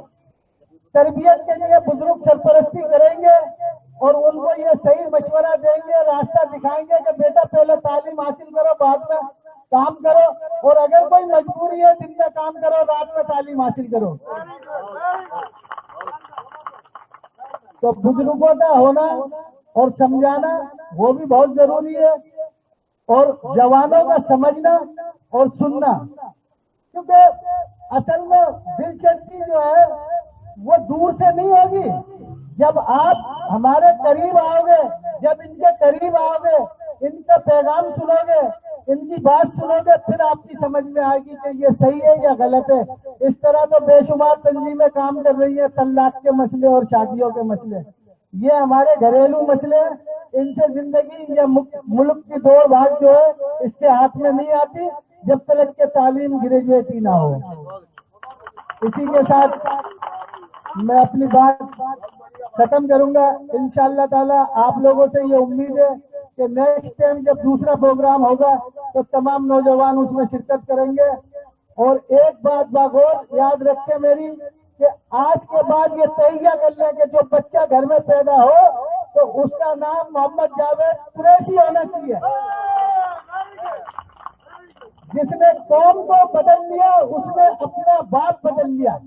تربیت کے لیے بزرگ سرپرستی کریں گے اور ان کو یہ صحیح مشورہ دیں گے، راستہ دکھائیں گے کہ بیٹا پہلے تعلیم حاصل کرو، بعد میں کام کرو، اور اگر کوئی مجبوری ہے دن میں کام کرو، رات میں تعلیم حاصل کرو، تو بزرگوں کا ہونا اور سمجھانا وہ بھی بہت ضروری ہے، اور جوانوں کا سمجھنا اور سننا، کیونکہ اصل میں دلچسپی جو ہے وہ دور سے نہیں ہوگی۔ جب آپ ہمارے قریب آؤ گے، جب ان کے قریب آؤ گے، ان کا پیغام سنو گے، ان کی بات سنو گے، پھر آپ کی سمجھ میں آئے گی کہ یہ صحیح ہے یا غلط ہے۔ اس طرح تو بے شمار تنظیمیں کام کر رہی ہیں، طلاق کے مسئلے اور شادیوں کے مسئلے، یہ ہمارے گھریلو مسئلے ہیں، ان سے زندگی یا ملک کی دوڑ بھاگ جو ہے اس سے ہاتھ میں نہیں آتی جب تک کہ تعلیم گریجویٹ ہی نہ ہو۔ اسی کے ساتھ میں اپنی بات ختم کروں گا۔ انشاءاللہ تعالی آپ لوگوں سے یہ امید ہے کہ نیکسٹ ٹائم جب دوسرا پروگرام ہوگا تو تمام نوجوان اس میں شرکت کریں گے۔ اور ایک بات باغور یاد رکھیں میری، کہ آج کے بعد یہ تہیہ کر لیں کہ جو بچہ گھر میں پیدا ہو تو اس کا نام محمد جاوید قریشی ہونا چاہیے۔ جس نے قوم کو بدل لیا اس نے اپنا باپ بدل لیا،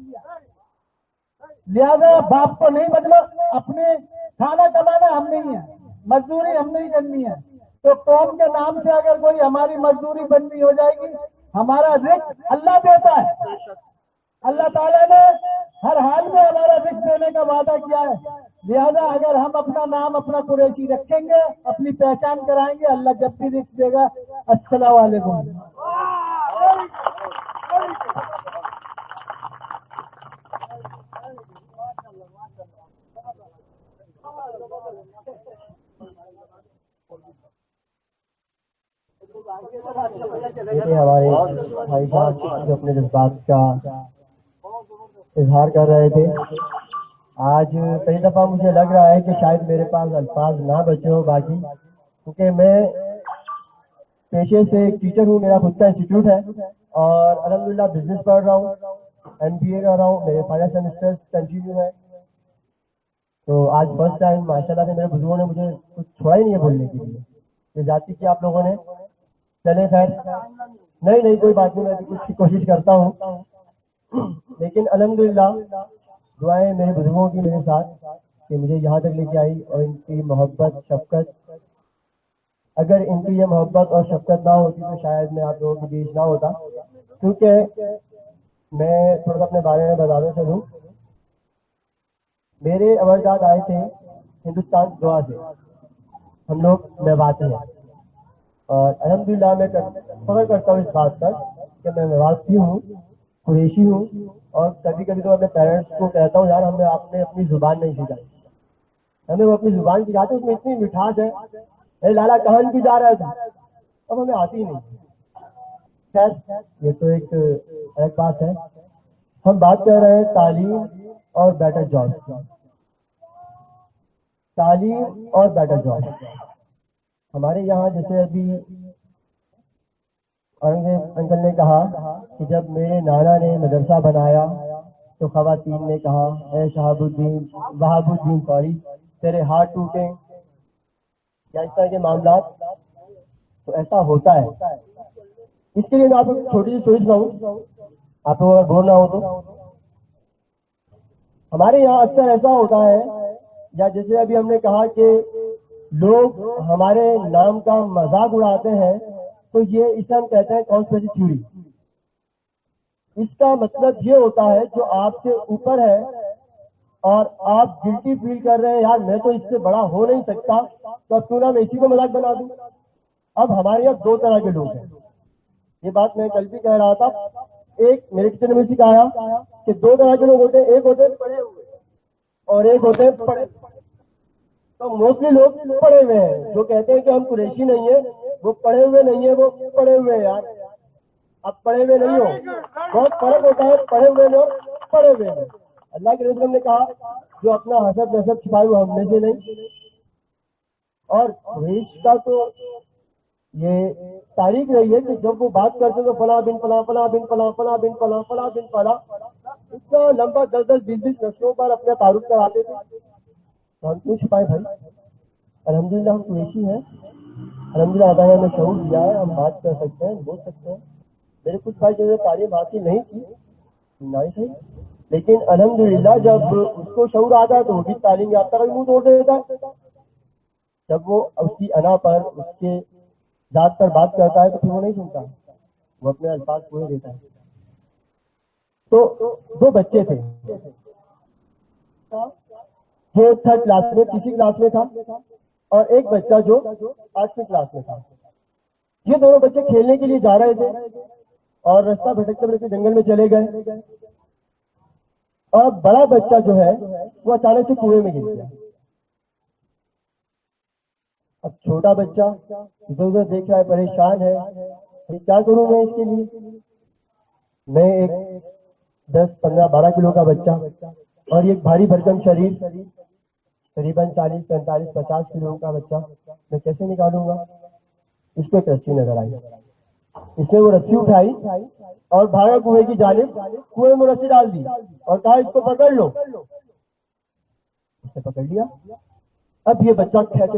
لہذا باپ کو نہیں بدلو، اپنے کھانا کمانا ہم نہیں ہے، مزدوری ہم نہیں کرنی ہے، تو قوم کے نام سے اگر کوئی ہماری مزدوری بندی ہو جائے گی، ہمارا رزق اللہ دیتا ہے، اللہ تعالیٰ نے ہر حال میں ہمارا رزق دینے کا وعدہ کیا ہے، لہذا اگر ہم اپنا نام اپنا قریشی رکھیں گے، اپنی پہچان کرائیں گے، اللہ جب بھی رزق دے گا۔ السلام علیکم۔ ہمارے بھائی صاحب جو اپنے جذبات کا اظہار کر رہے تھے، آج کئی دفعہ مجھے لگ رہا ہے کہ شاید میرے پاس الفاظ نہ بچے ہو باقی، کیونکہ میں پیشے سے ایک ٹیچر ہوں، میرا خود کا انسٹیٹیوٹ ہے اور الحمدللہ بزنس پڑھ رہا ہوں، MBA کر رہا ہوں، میرے فائنل سیمسٹر کنٹینیو ہے۔ تو آج فرسٹ ٹائم ماشاء اللہ سے میرے بزرگوں نے مجھے کچھ چھوڑا ہی نہیں ہے بولنے کے لیے، یہ جاتی کہ آپ لوگوں نے چلے خیر نہیں کوئی بات نہیں، میں بھی کچھ کی کوشش کرتا ہوں، لیکن الحمدللہ دعائیں میرے بزرگوں کی میرے ساتھ کہ مجھے یہاں تک لے کے آئی، اور ان کی محبت شفقت، اگر ان کی یہ محبت اور شفقت نہ ہوتی تو شاید میں آپ لوگوں کے بیچ نہ ہوتا، کیونکہ میں تھوڑا سا اپنے بارے میں بتا دوں چلوں، میرے اولاد آئے تھے ہندوستان گوا سے، ہم لوگ میواتی ہیں، اور الحمدللہ میں فخر کرتا ہوں اس بات پر کہ میں میواتی ہوں، قریشی ہوں، اور کبھی کبھی تو اپنے پیرنٹس کو کہتا ہوں یار ہمیں آپ نے اپنی زبان نہیں سکھائی، ہمیں وہ اپنی زبان سکھاتے اس میں اتنی مٹھاس ہے، اے لالا کہاں کی جا رہا تھا، اب ہمیں آتی ہی نہیں۔ خیر یہ تو ایک الگ بات ہے، ہم بات کر رہے ہیں تعلیم اور بیٹر جاب، تعلیم اور بیٹر جاب۔ ہمارے یہاں جیسے ابھی اورنگزیب انکل نے کہا کہ جب میرے نانا نے مدرسہ بنایا تو خواتین نے کہا اے شہاب الدین وہاب الدین سوری تیرے ہاتھ ٹوٹے، یا اس طرح کے معاملات، تو ایسا ہوتا ہے۔ اس کے لیے میں آپ کو چھوٹی سی سوچ رہا ہوں، آپ کو اگر بولنا ہو تو ہمارے یہاں اکثر ایسا ہوتا ہے، یا جیسے ابھی ہم نے کہا کہ لوگ ہمارے نام کا مذاق اڑاتے ہیں، تو یہ اسے ہم کہتے ہیں کانسپریسی تھیوری۔ اس کا مطلب یہ ہوتا ہے جو آپ سے اوپر ہے اور آپ گلٹی فیل کر رہے ہیں یار میں تو اس سے بڑا ہو نہیں سکتا، تو اب کیوں نہ میں اسی کو مذاق بنا دوں۔ اب ہمارے یہاں دو طرح کے لوگ ہیں، یہ بات میں کل بھی کہہ رہا تھا، ایک میرے ٹیچر نے مجھے سکھایا کہ دو طرح کے لوگ ہوتے ہیں، ایک ہوتے ہیں پڑھے ہوئے اور ایک ہوتے ہیں پڑھے۔ تو موسٹلی لوگ پڑھے ہوئے ہیں، جو کہتے ہیں کہ ہم قریشی نہیں ہیں وہ پڑھے ہوئے نہیں ہیں، وہ پڑھے ہوئے ہیں یار، اب پڑھے ہوئے نہیں ہو، بہت فرق ہوتا ہے پڑھے ہوئے میں اور پڑھے ہوئے میں۔ اللہ کے رسول نے کہا جو اپنا حسب نسب چھپائے وہ ہم میں سے نہیں۔ اور قریش کا تو یہ تاریخ رہی ہے کہ جب وہ بات کرتے تو فلاں بن فلاں فلاں بن فلاں فلاں بن فلاں فلاں بن فلاں، اتنا لمبا 10 20 نسلوں پر اپنے تعارف کراتے تھے، تو ہم کیوں چھپائے بھائی؟ الحمدللہ ہم قریشی ہیں، الحمدللہ اللہ نے ہمیں شعور دیا ہے، ہم بات کر سکتے ہیں، بول سکتے ہیں۔ میرے کچھ بھائی جو تعلیم حاصل نہیں کی نہیں صحیح، لیکن الحمدللہ جب اس کو شعور آتا ہے تو وہ بھی تعلیم یافتہ کا بھی منہ توڑ دیتا ہے، جب وہ اس کی انا پر اس کے ذات پر بات کرتا ہے تو پھر وہ نہیں سنتا، وہ اپنے الفاظ پورے دیتا ہے۔ تو دو بچے تھے، جو تھرڈ کلاس میں تیسری کلاس میں تھا، اور ایک بچہ جو 8ویں کلاس میں تھا۔ یہ دونوں بچے کھیلنے کے لیے جا رہے تھے اور رستہ بھٹکتے بھٹکتے جنگل میں چلے گئے، اور بڑا بچہ جو ہے وہ اچانک سے کنویں میں گر گیا۔ اب چھوٹا بچہ ادھر ادھر دیکھ رہا ہے، پریشان ہے، کیا کروں میں اس کے لیے؟ میں ایک 10 15 12 کلو کا بچہ اور یہ بھاری بھرکم شریر قریباً 40 45 50 کلو کا بچہ، میں کیسے نکالوں گا؟ اس کو ایک رسی نظر آئی، اس نے وہ رسی اٹھائی اور بھاگا کنویں کی جانب، کنویں میں رسی ڈال دی اور کہا اس کو پکڑ لو۔ اس نے پکڑ لیا، اب یہ بچہ کھینچ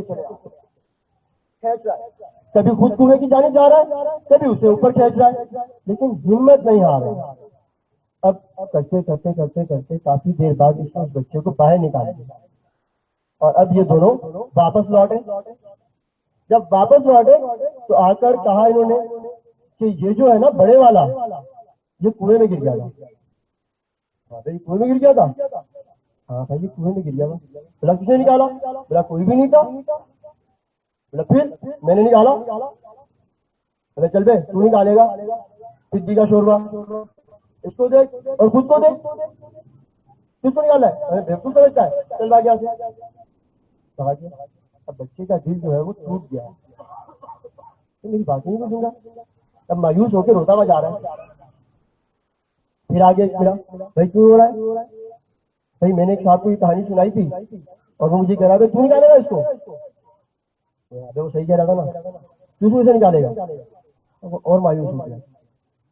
رہا ہے، کبھی خود کنویں کی جانب جا رہا ہے، کبھی اسے اوپر کھینچ رہا ہے، لیکن ہمت نہیں آ رہا۔ اب کرتے کرتے کرتے کرتے کافی دیر بعد اس نے اس بچے کو باہر نکال دیا، اور اب یہ دونوں واپس لوٹے۔ جب واپس لوٹے تو آ کر کہا انہوں نے کہ یہ جو ہے نا بڑے والا یہ کنویں میں گر گیا تھا۔ بھائی کنویں میں گر گیا تھا؟ ہاں بھائی یہ کنویں میں گر گیا تھا۔ بولا کس نے نکالا؟ بولا کوئی بھی نہیں تھا۔ بولا پھر میں نے نکالا۔ بولا چل بے تو نکالے گا، پڈی کا شوربہ، اس کو دیکھ اور خود کو دیکھ، کس کو نکالا ہے؟ بالکل سمجھتا ہے، چل بھاگ یہاں سے۔ اب بچے کا دل جو ہے وہ ٹوٹ گیا، میری باتیں نہیں سنوں گا، اب مایوس ہو کے روتا ہوا جا رہا ہے۔ پھر آگے ملا، بھائی کیوں رو رہا ہے؟ بھائی میں نے ایک صاحب کو یہ کہانی سنائی تھی اور وہ مجھے کہہ رہا تھا کیوں نکالے گا اس کو؟ وہ صحیح کہہ رہا تھا نا، کیوں سے نکالے گا؟ اور مایوس ہو گیا،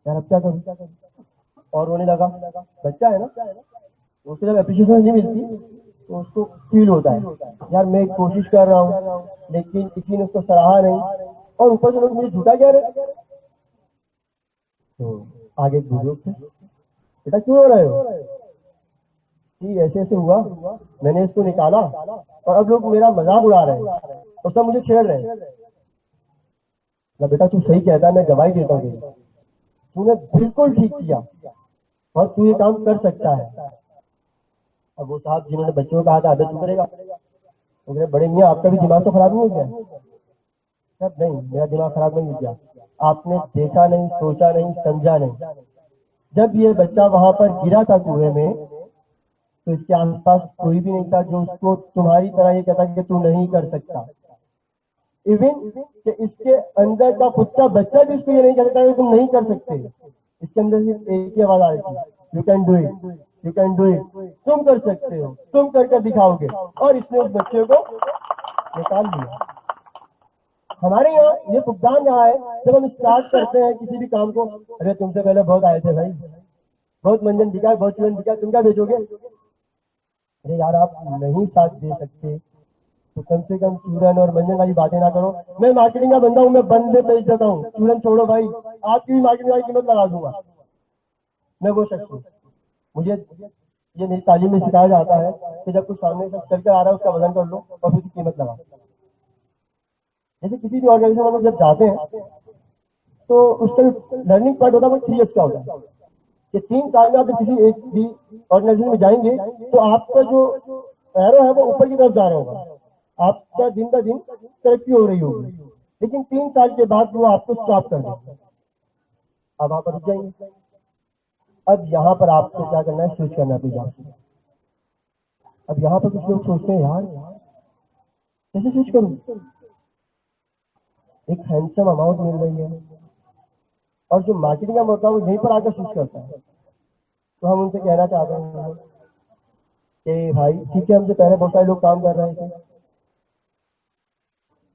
یار اب کیا کروں؟ اور رونے لگا۔ بچہ ہے نا، اس کو جب اپریشیشن نہیں ملتی تو اس کو فیل ہوتا ہے یار میں کوشش کر رہا ہوں لیکن کسی نے اس کو سراہا نہیں، اور اوپر سے لوگ مجھے جھوٹا کہہ رہے۔ تو آگے ایک بزرگ تھے، بیٹا کیوں ہو رہے ہو؟ جی ایسے ایسے ہوا، میں نے اس کو نکالا اور اب لوگ میرا مذاق اڑا رہے ہیں اور سب مجھے چھیڑ رہے ہیں۔ بیٹا تو صحیح کہتا ہے، میں گواہی دیتا ہوں تیری، تو نے بالکل ٹھیک کیا اور تو یہ کام کر سکتا ہے۔ اب وہ صاحب جنہوں نے بچوں کو کہا تھا عادت کرے گا، وہ کہے بڑے میاں آپ کا بھی دماغ تو خراب نہیں ہو گیا؟ نہیں میرا دماغ خراب نہیں ہو گیا، آپ نے دیکھا نہیں، سوچا نہیں، سمجھا نہیں۔ جب یہ بچہ وہاں پر گرا تھا کنویں میں تو اس کے آس پاس کوئی بھی نہیں تھا جو اس کو تمہاری طرح یہ کہتا کہ تو نہیں کر سکتا۔ ایون کہ اس کے اندر کا خود کا بچہ بھی اس کو یہ نہیں کہتا کہ تم نہیں کر سکتے، اس کے اندر صرف ایک ہی آواز آ رہی تھی، you can do it, you can do it, تم کر سکتے ہو، تم کر کر دکھاؤ گے، اور اس نے اس بچے کو نکال لیا۔ ہمارے یہاں یہ فقدان رہا ہے، جب ہم اسٹارٹ کرتے ہیں کسی بھی کام کو، ارے تم سے پہلے بہت آئے تھے بھائی، بہت منجن دکھا ہے، بہت چورن دکھا ہے، تم کیا بیچو گے؟ ارے یار آپ نہیں ساتھ دے سکتے تو کم سے کم چورن اور منجن والی باتیں نہ کرو۔ میں مارکیٹنگ کا بندہ ہوں، میں بندے بیچ دیتا ہوں، چورن چھوڑو بھائی، آپ کی بھی مارکیٹنگ والی قیمت لگا دوں گا، میں وہ شخص ہوں۔ مجھے یہ میری تعلیم میں سکھایا جاتا ہے کہ جب کچھ سامنے سے چل کر آ رہا ہے اس کا وزن کر لو اور اس کی قیمت لگا۔ جیسے کسی بھی آرگنائزیشن میں جب جاتے ہیں تو اس کا لرننگ پوائنٹ ہوتا ہے وہ 3 ایئرس کا ہوتا ہے کہ 3 سال میں آپ کسی ایک بھی آرگنائزیشن میں جائیں گے تو آپ کا جو ایرو ہے وہ اوپر کی طرف جا رہا ہوگا، آپ کا دن بہ دن ترقی ہو رہی ہوگی، لیکن 3 سال کے بعد وہ آپ کو اسٹاپ کر دیں گے، اب آپ رک جائیں گے۔ اب یہاں پر آپ کو کیا کرنا ہے، سوئچ کرنا ہے اپنی۔ اب یہاں پر کچھ لوگ سوچتے ہیں یار کیسے سوئچ کروں، ایک ہینڈسم اماؤنٹ مل رہی ہے اور جو مارکیٹنگ کا موقع وہ یہیں پر آ کر سوئچ کرتا ہے۔ تو ہم ان سے کہنا چاہتے ہیں کہ بھائی ٹھیک ہے، ہم سے پہلے بہت سارے لوگ کام کر رہے تھے،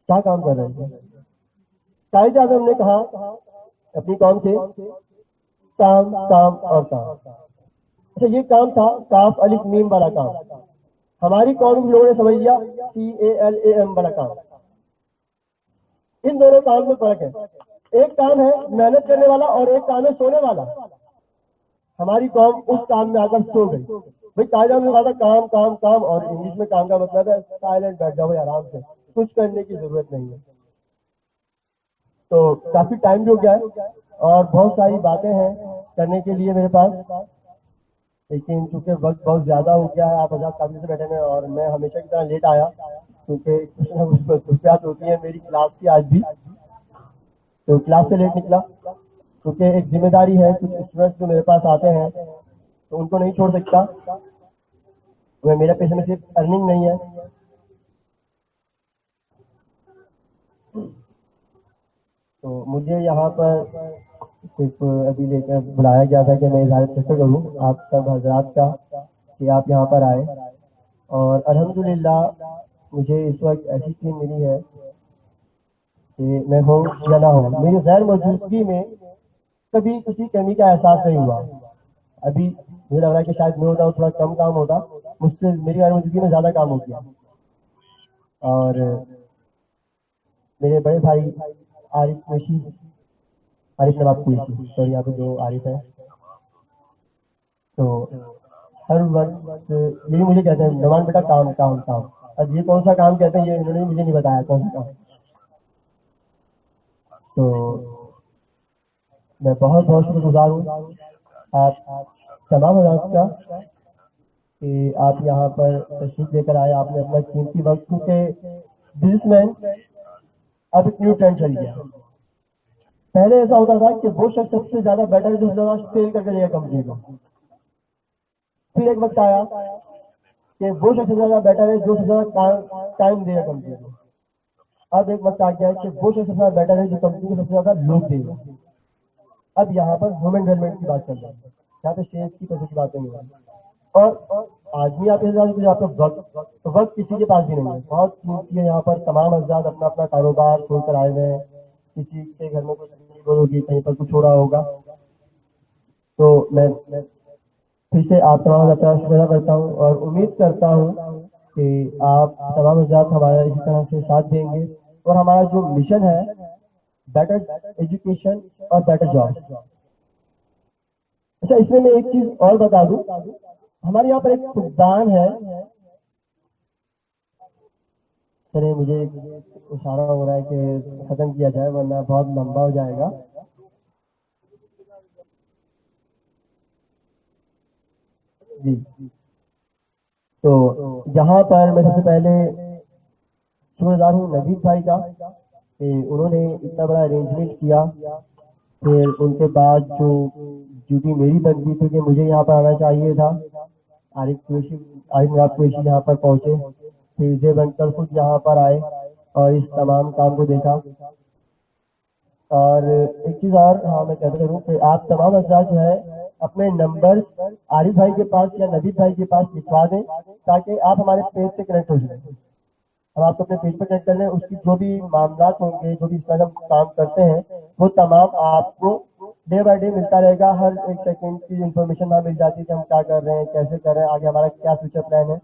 کیا کام کر رہے تھے؟ قائد اعظم نے کہا اپنی قوم سے کام کام اور کام۔ اچھا یہ کام تھا کاف الف میم والا کام، ہماری قوم کے لوگوں نے سمجھ لیا CALAM والا کام۔ ان دونوں کام میں فرق ہے، ایک کام ہے محنت کرنے والا اور ایک کام ہے سونے والا۔ ہماری قوم اس کام میں آ کر سو گئی۔ بھائی قائد اعظم نے کہا تھا کام کام کام، اور انگلش میں کام کا مطلب ہے سائلنٹ بیٹھ جاؤ آرام سے، کچھ کرنے کی ضرورت نہیں ہے۔ تو کافی ٹائم بھی ہو گیا ہے اور بہت ساری باتیں ہیں کرنے کے لیے میرے پاس، لیکن چونکہ وقت بہت زیادہ ہو گیا ہے، آپ آزاد کافی سے بیٹھے ہیں اور میں ہمیشہ کی طرح لیٹ آیا کیونکہ کچھ نہ کچھ خصوصیات ہوتی ہیں میری کلاس کی آج بھی، تو کلاس سے لیٹ نکلا کیونکہ ایک ذمہ داری ہے، کچھ اسٹوڈنٹس جو میرے پاس آتے ہیں تو ان کو نہیں چھوڑ سکتا، میرا پیشے میں صرف ارننگ نہیں ہے۔ تو مجھے یہاں پر صرف ابھی لے کر بلایا گیا تھا کہ میں اظہار فخر کروں آپ سب حضرات کا کہ آپ یہاں پر آئے، اور الحمدللہ مجھے اس وقت ایسی ٹیم ملی ہے کہ میں ہوں یا نہ ہوں، میری غیر موجودگی میں کبھی کسی کمی کا احساس نہیں ہوا۔ ابھی مجھے لگ رہا ہے کہ شاید میں ہوتا ہوں تھوڑا کم کام ہوتا، مجھ سے میری غیر موجودگی میں زیادہ کام ہو گیا۔ اور میرے بڑے بھائی عارف نواب کوئی سوری یہاں پہ جو عارف ہے، تو ہر وقت یہی مجھے کہتے ہیں نوان بیٹا کام کام کام۔ اب یہ کون سا کام کہتے ہیں یہ انہوں نے مجھے نہیں بتایا کون سا کام۔ تو میں بہت بہت شکر گزار ہوں آپ تمام حضرات کا کہ آپ یہاں پر تشریف لے کر آئے، آپ نے اپنا قیمتی وقت، کیونکہ بزنس مین اب ایک نیو ٹرینڈ چل گیا۔ پہلے ایسا ہوتا تھا کہ وہ شخص سب سے زیادہ بیٹر ہے جو زیادہ سیل کر کے لے گا کمپنی کو، پھر ایک وقت آیا کہ وہ شخص زیادہ بیٹر ہے جو زیادہ ٹائم دے گا کمپنی کو، اب ایک وقت آ گیا ہے کہ وہ شخص زیادہ بیٹر ہے جو کمپنی کو سب سے زیادہ لوگ دے گا۔ اب یہاں پر ہیومن ڈیولپمنٹ کی بات چل رہی ہے، یہاں پہ شیئر کی پیسے کی باتیں نہیں ہیں، اور آدمی آپ کا وقت کسی کے پاس بھی نہیں ہے، بہت قیمتی ہے۔ یہاں پر تمام حضرات اپنا اپنا کاروبار کھول کر آئے ہوئے ہیں، کسی کے گھر میں کچھ ہوگی، کہیں پر کچھ ہو رہا ہوگا، تو میں پھر سے آپ تمام حضرات کا شکریہ کرتا ہوں اور امید کرتا ہوں کہ آپ تمام حضرات ہمارا اسی طرح سے ساتھ دیں گے اور ہمارا جو مشن ہے بیٹر ایجوکیشن اور بیٹر جاب. اچھا اس میں ایک چیز اور بتا دوں, ہمارے یہاں پر ایک فقدان ہے. چلے مجھے اشارہ ہو رہا ہے کہ ختم کیا جائے ورنہ بہت لمبا ہو جائے گا. جی تو یہاں پر میں سب سے پہلے شکر گزار ہوں نوید بھائی کا کہ انہوں نے اتنا بڑا ارینجمنٹ کیا. پھر ان کے بعد جو ڈیوٹی میری بنتی تھی کہ مجھے یہاں پر آنا چاہیے تھا, عارف مراد قریشی یہاں پر پہنچے. پھر زیب انکل خود یہاں پر آئے اور اس تمام کام کو دیکھا. اور ایک چیز اور ہاں میں کہتا ہوں کہ آپ تمام حضرات جو ہے اپنے نمبر عارف بھائی کے پاس یا نوید بھائی کے پاس لکھوا دیں تاکہ آپ ہمارے پیج سے کنیکٹ ہو جائیں. ہم آپ کو اپنے پیج پر کنیکٹ کر لیں, اس کی جو بھی معاملات ہوں گے, جو بھی اس طرح ہم کام کرتے ہیں وہ تمام آپ کو ڈے بائی ڈے ملتا رہے گا. ہر ایک سیکنڈ کی انفارمیشن وہاں مل جاتی ہے کہ ہم کیا کر رہے ہیں, کیسے کر رہے ہیں, آگے ہمارا کیا فیوچر پلان ہے.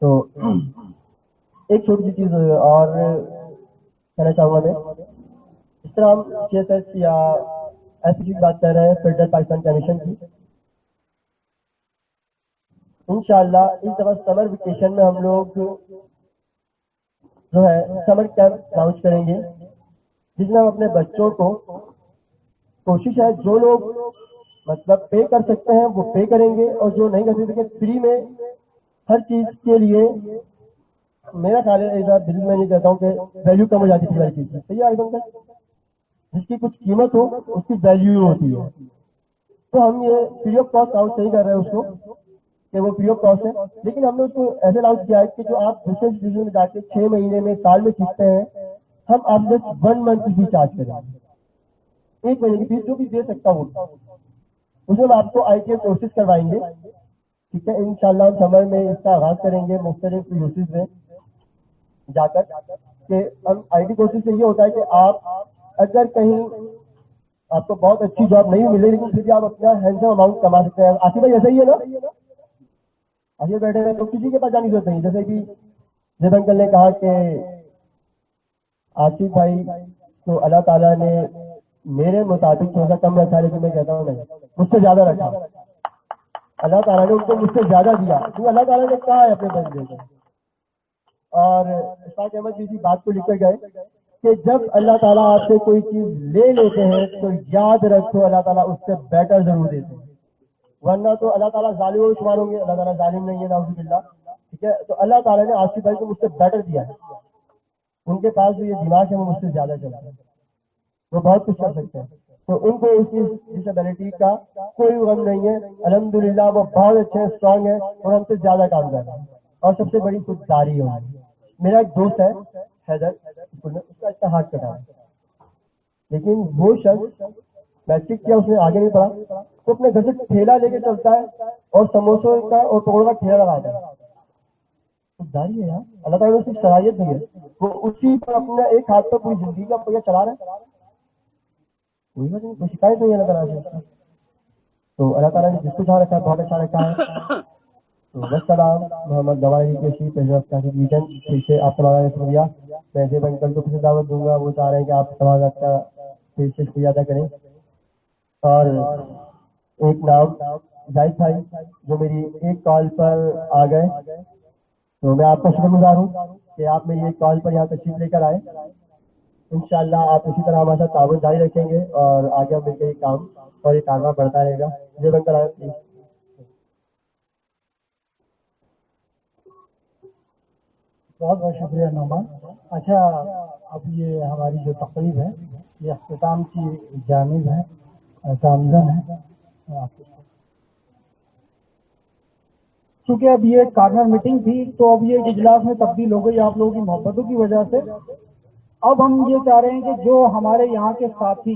تو ایک چھوٹی سی چیز اور کہنا چاہوں گا میں, اس طرح ہم سی ایس ایس یا ایسی چیز بات کر رہے ہیں فیڈرل پاکستان کمیشن کی. انشاءاللہ اس دفعہ سمر ویکیشن میں ہم لوگ جو ہے سمر کیمپ لانچ کریں گے جس میں ہم اپنے بچوں کو, کوشش ہے جو لوگ مطلب پے کر سکتے ہیں وہ پے کریں گے اور جو نہیں کر سکتے فری میں ہر چیز کے لیے. میرا خیال ہے دل میں نہیں کہتا ہوں کہ ویلیو کم ہو جاتی ہے ہر چیز کی, صحیح ہے, جس کی کچھ قیمت ہو اس کی ویلیو ہوتی ہے. تو ہم یہ فری آف کاسٹ آؤٹ صحیح کر رہے ہیں اس کو کہ وہ فری آف کاسٹ ہے, لیکن ہم نے اس کو ایسے لاؤنچ کیا ہے کہ جو آپ دوسرے انسٹیٹیوشن میں جا کے 6 مہینے میں سال میں سیکھتے ہیں ہم آپ جسٹ 1 منتھ کی فیس چارج کریں گے. 1 مہینے کی فیس جو بھی دے سکتا ہوں اس میں ہم آپ کو آئی ٹی ایم کورسز کروائیں گے. ٹھیک ہے, انشاءاللہ ہم سمر میں اس کا آغاز کریں گے مختلف یونیورسٹیز میں جا کر کہ ہم آئی ٹی کورسز سے یہ ہوتا ہے کہ آپ اگر کہیں آپ کو بہت اچھی جاب نہیں ملے لیکن پھر بھی آپ اپنا ہینڈسم اماؤنٹ کما سکتے ہیں. آصف بھائی ایسا ہی ہے نا, آگے بیٹھے ہیں تو کسی کے پاس جانے کی ضرورت نہیں. جیسے کہ زیب انکل نے کہا کہ آصف بھائی تو اللہ تعالیٰ نے میرے مطابق تھوڑا سا کم رکھا, لیکن میں کہتا ہوں نہیں, مجھ سے زیادہ رکھا. اللہ تعالیٰ نے ان کو مجھ سے زیادہ دیا کیونکہ اللہ تعالیٰ نے کہا ہے اپنے بندے کو. اور اشفاق احمد جی بات کو لکھ کر گئے کہ جب اللہ تعالیٰ آپ سے کوئی چیز لے لیتے ہیں تو یاد رکھو اللہ تعالیٰ اس سے بیٹر ضرور دیتے ہیں, ورنہ تو اللہ تعالیٰ ظالم و شمار ہوں گے. اللہ تعالیٰ ظالم نہیں ہے نعوذ باللہ. ٹھیک ہے, تو اللہ تعالیٰ نے آصف بھائی کو مجھ سے بیٹر دیا ہے. ان کے پاس جو یہ دماغ ہے وہ مجھ سے زیادہ چلتا ہے, وہ بہت کچھ کر سکتے ہیں. تو ان کو اس ڈسیبلٹی کا کوئی غم نہیں ہے. الحمدللہ وہ بہت اچھے اسٹرانگ ہیں اور ہم سے زیادہ کام کر رہے ہیں. اور سب سے بڑی خودداری ہے, میرا ایک دوست ہے حیدر, اس کا اتنا ہاتھ کٹا ہے لیکن وہ شخص میٹرک کیا, اس نے آگے نہیں پڑھا, تو اپنے گھر سے ٹھیلا لے کے چلتا ہے اور سموسوں کا اور پکوڑوں کا ٹھیلا لگاتا ہے. خودداری ہے یار, اللہ تعالیٰ نے اس کی صلاحیت دی ہے, وہ اسی پر اپنا ایک ہاتھ پر پوری زندگی کا پہیہ چلا رہا ہے. کوئی شکایت نہیں ہے اللہ تعالیٰ سے. تو اللہ تعالیٰ نے جس کو جہاں رکھا ہے بہت اچھا رکھا ہے. تو وسلام محمد گواہی کے شیف ریجن پھر سے آپ تمہارا شکریہ. میں زیب انکل کو پھر سے دعوت دوں گا, وہ چاہ رہے ہیں کہ آپ تمہارا کا پھر سے شکریہ ادا کریں. اور ایک نام زاہد بھائی جو میری ایک کال پر آ گئے, تو میں آپ کا شکر گزار ہوں کہ آپ میری ایک کال پر یہاں تشریف لے کر آئے. انشاءاللہ آپ اسی طرح ہمارے ساتھ تعاون جاری رکھیں گے اور آگے ہم مل کے یہ کام اور یہ کارواں بڑھتا رہے گا. زیب انکل آئے پلیز. بہت بہت شکریہ نعمان. اچھا اب یہ ہماری جو تقریب ہے یہ اختتام کی جانب ہے, گامزن ہے. چونکہ اب یہ کارنر میٹنگ تھی تو اب یہ اجلاس میں تبدیل ہو گئی آپ لوگوں کی محبتوں کی وجہ سے. اب ہم یہ چاہ رہے ہیں کہ جو ہمارے یہاں کے ساتھی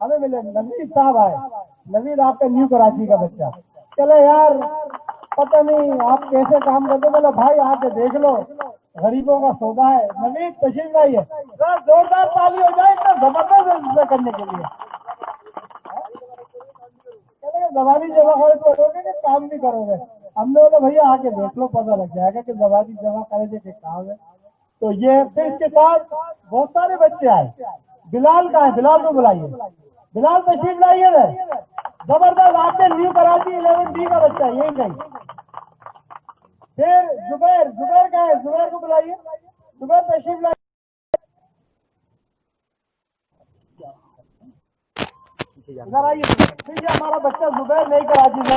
ہمیں ملے نوید صاحب آئے. نوید آپ کا نیو کراچی کا بچہ. چلے یار پتہ نہیں آپ کیسے کام کرتے. بولے بھائی آ کے دیکھ لو غریبوں کا سودا ہے. نوید تشریف لائیے. زوردار تالی ہو جائے اتنا زبردست کرنے کے لیے. زبانی جمع کرو گے کہ کام بھی کرو گے. ہم نے بولا بھیا آ کے دیکھ لو پتہ لگ جائے گا کہ زبانی جمع کرے کہ کام ہے. تو یہ پھر اس کے ساتھ بہت سارے بچے آئے. بلال کا ہے, بلال کو بلائیے. بلال تشریف لائیے نا. زبردست آپ کے نیو کراچی 11B کا بچہ ہے یہی کہیں. پھر زبیر, زبیر کا ہے, زبیر کو بلائیے. زبیر تشریف لائیے. ادھر آئیے. پھر یہ ہمارا بچہ زبیر نہیں کراچی سے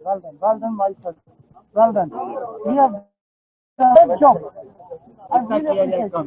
Well done, my son. Well done. You have done a good job. I really appreciate it.